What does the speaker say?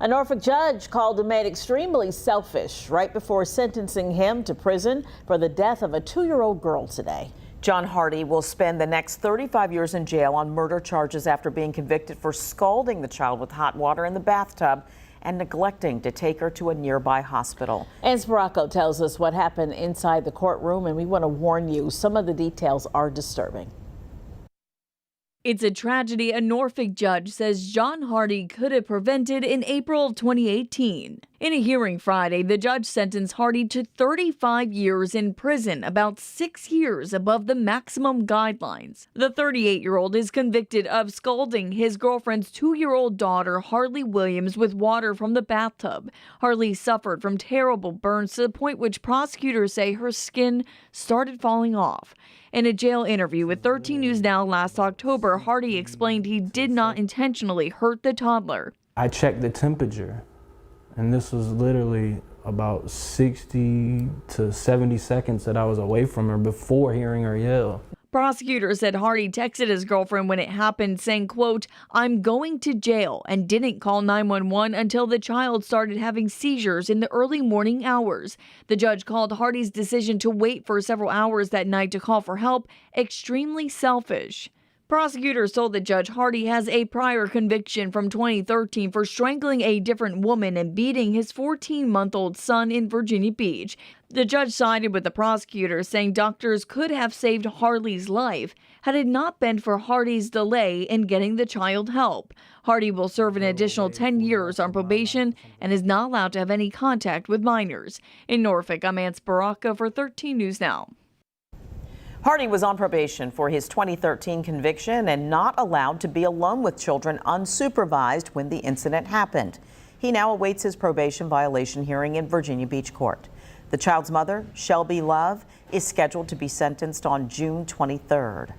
A Norfolk judge called a man extremely selfish right before sentencing him to prison for the death of a 2-year-old girl today. John Hardy will spend the next 35 years in jail on murder charges after being convicted for scalding the child with hot water in the bathtub and neglecting to take her to a nearby hospital. And Sparacco tells us what happened inside the courtroom, and we want to warn you, some of the details are disturbing. It's a tragedy a Norfolk judge says John Hardy could have prevented in April of 2018. In a hearing Friday, the judge sentenced Hardy to 35 years in prison, about 6 years above the maximum guidelines. The 38-year-old is convicted of scalding his girlfriend's 2-year-old daughter, Harley Williams, with water from the bathtub. Harley suffered from terrible burns to the point which prosecutors say her skin started falling off. In a jail interview with 13 News Now last October, Hardy explained he did not intentionally hurt the toddler. I checked the temperature, and this was literally about 60 to 70 seconds that I was away from her before hearing her yell. Prosecutors said Hardy texted his girlfriend when it happened, saying, quote, "I'm going to jail," and didn't call 911 until the child started having seizures in the early morning hours. The judge called Hardy's decision to wait for several hours that night to call for help extremely selfish. Prosecutors told the judge Hardy has a prior conviction from 2013 for strangling a different woman and beating his 14-month-old son in Virginia Beach. The judge sided with the prosecutors, saying doctors could have saved Harley's life had it not been for Hardy's delay in getting the child help. Hardy will serve an additional 10 years on probation and is not allowed to have any contact with minors. In Norfolk, I'm Ann Sparacco for 13 News Now. Hardy was on probation for his 2013 conviction and not allowed to be alone with children unsupervised when the incident happened. He now awaits his probation violation hearing in Virginia Beach Court. The child's mother, Shelby Love, is scheduled to be sentenced on June 23rd.